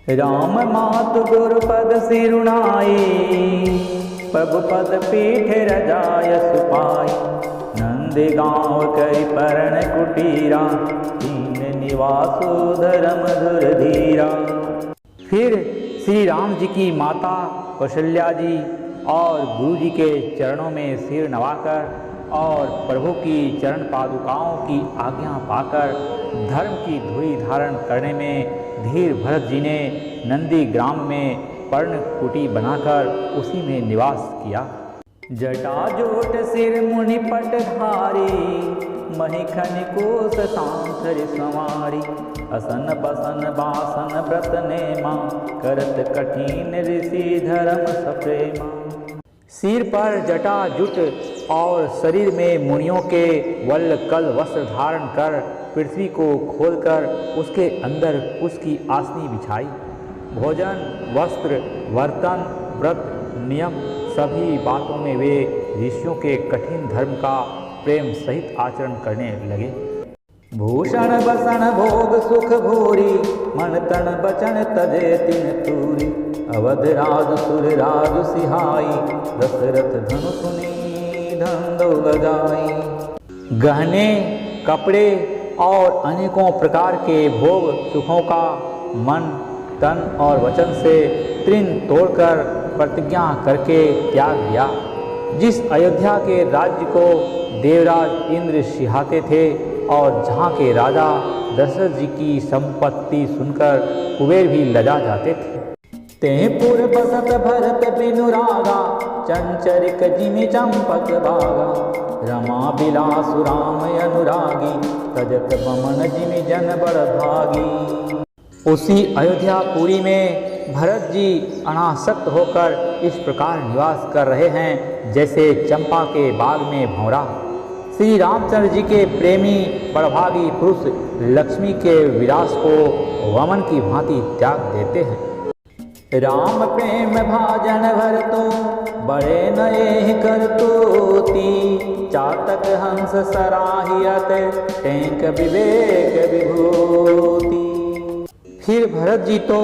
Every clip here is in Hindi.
राम मातु गुरुपद सिरुनाई, प्रभु पद पीठ रजाय सुपाई। नंद गाँव कई परण कुटीरा, दीन निवासो धर्म धुर धीरा। फिर श्री राम जी की माता कौशल्या जी और गुरु जी के चरणों में सिर नवाकर और प्रभु की चरण पादुकाओं की आज्ञा पाकर धर्म की धुरी धारण करने में धीर भरत जी ने नंदी ग्राम में पर्ण कुटी बनाकर उसी में निवास किया। जटाजूट सिर मुनि पट धारी, महिखन कोस सांकर संवारी। असन बसन बासन व्रत नेमा, करत कठिन ऋषि धर्म सप्रेमा। सिर पर जटा जुट और शरीर में मुनियों के वल्ल कल वस्त्र धारण कर पृथ्वी को खोलकर उसके अंदर उसकी आसनी बिछाई। भोजन, वस्त्र, बर्तन, व्रत, नियम सभी बातों में वे ऋषियों के कठिन धर्म का प्रेम सहित आचरण करने लगे। भूषण बसन भोग सुख भूरी, मन तन बचन तजे तिन तूरी। अवध राज सुर राज सिहाई, दशरथ धनु सुनी धन गजाई। गहने, कपड़े और अनेकों प्रकार के भोग सुखों का मन, तन और वचन से तृण तोड़कर प्रतिज्ञा करके त्याग दिया। जिस अयोध्या के राज्य को देवराज इंद्र सिहाते थे और जहाँ के राजा दशरथ जी की संपत्ति सुनकर कुबेर भी लजा जाते थे। तेपुर बसत भरत बिनु रागा, चंचरिक जिमि चंपक बागा। रमा बिलासु राम अनुरागी, तजत बमन जिमि जन बड़ भागी। उसी अयोध्यापुरी में भरत जी अनासक्त होकर इस प्रकार निवास कर रहे हैं जैसे चंपा के बाग में भंवरा। श्री रामचंद्र जी के प्रेमी बड़भागी पुरुष लक्ष्मी के विलास को वमन की भांति त्याग देते हैं। राम प्रेम भाजन भरतो, बड़े नए करतोती। चातक हंस सराहियत, टेंक विवेक विभूति। फिर भरत जी तो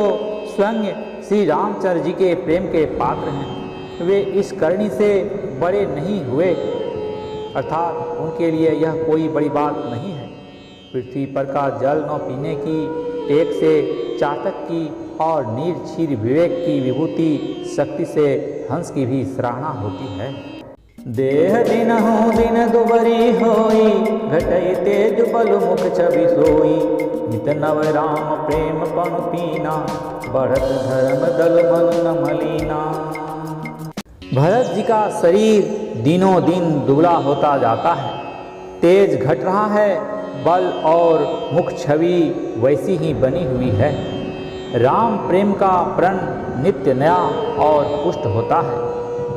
स्वयं श्री रामचंद्र जी के प्रेम के पात्र हैं। वे इस करनी से बड़े नहीं हुए, अर्थात उनके लिए यह कोई बड़ी बात नहीं है। पृथ्वी पर का जल न पीने की टेक से चातक की और नीर क्षीर विवेक की विभूति शक्ति से हंस की भी सराहना होती है। देह दिन हो दिन दुबरी होई, घटई तेज बल मुख छवि सोई। नित नव राम प्रेम पन पीना, बढ़त धर्म दल मन न मलीना। भरत जी का शरीर दिनों दिन दुबला होता जाता है, तेज घट रहा है, बल और मुख छवि वैसी ही बनी हुई है। राम प्रेम का प्रण नित्य नया और पुष्ट होता है।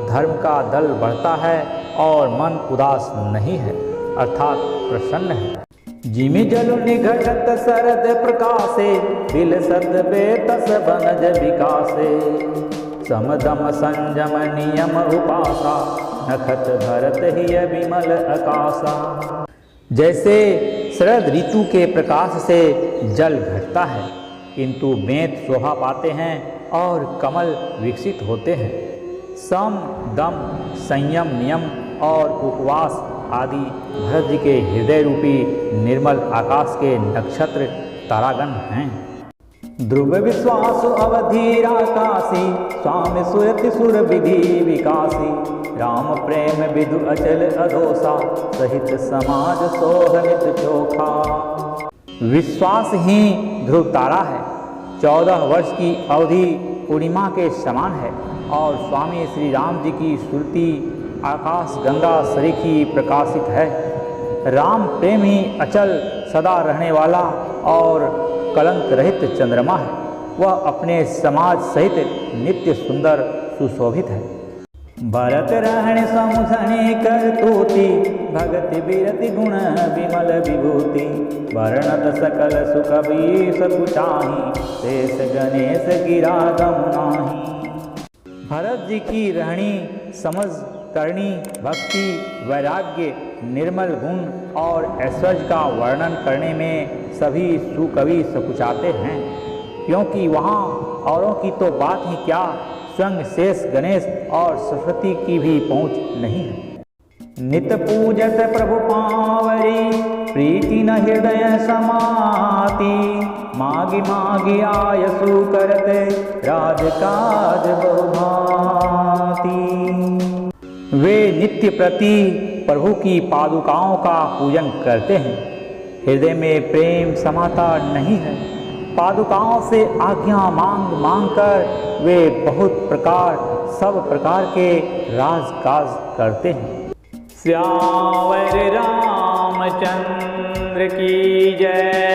धर्म का दल बढ़ता है और मन उदास नहीं है, अर्थात प्रसन्न है। जिमि जलु निघटत शरद प्रकाशे, बिलसत बेतस बनज विकासे। समदम संयम नियम उपासा, नखत भरत हिय विमल आकाशा। जैसे शरद ऋतु के प्रकाश से जल घटता है, किंतु बेंत शोभा पाते हैं और कमल विकसित होते हैं। सम, दम, संयम, नियम और उपवास आदि भरत जी के हृदय रूपी निर्मल आकाश के नक्षत्र तारागण हैं। ध्रुव विश्वास अवधीरा काशी, स्वामी सुरति सुर विधि विकासी। राम प्रेम विदु अचल अधोसा, सहित समाज सोहनित चोखा। विश्वास ही ध्रुव तारा है, 14 वर्ष की अवधि पूर्णिमा के समान है और स्वामी श्री राम जी की सुरती आकाश गंगा सरीखी प्रकाशित है। राम प्रेम ही अचल सदा रहने वाला और कलंक रहित चंद्रमा है। वह अपने समाज सहित नित्य सुंदर सुशोभित है। भरत रहण समुझने करतूति, भगति बिरति गुण विमल विभूति। वर्णत सकल सुख बीस कुचाही, शेष गणेश गिरा गम नाही। भरत जी की रहनी, समझ, करनी, भक्ति, वैराग्य, निर्मल गुण और ऐश्वर्य का वर्णन करने में सभी सुकवि सकुचाते हैं, क्योंकि वहाँ औरों की तो बात ही क्या, स्वयं शेष गणेश और सरस्वती की भी पहुँच नहीं है। नित पूजत प्रभु पावरी, प्रीति न हृदय समाती, मागी मागी आयसु करते, राजकाज बहुभांति। वे नित्य प्रति प्रभु की पादुकाओं का पूजन करते हैं, हृदय में प्रेम समाता नहीं है। पादुकाओं से आज्ञा मांग मांग कर वे बहुत प्रकार सब प्रकार के राजकाज करते हैं। श्यावर रामचंद्र की जय।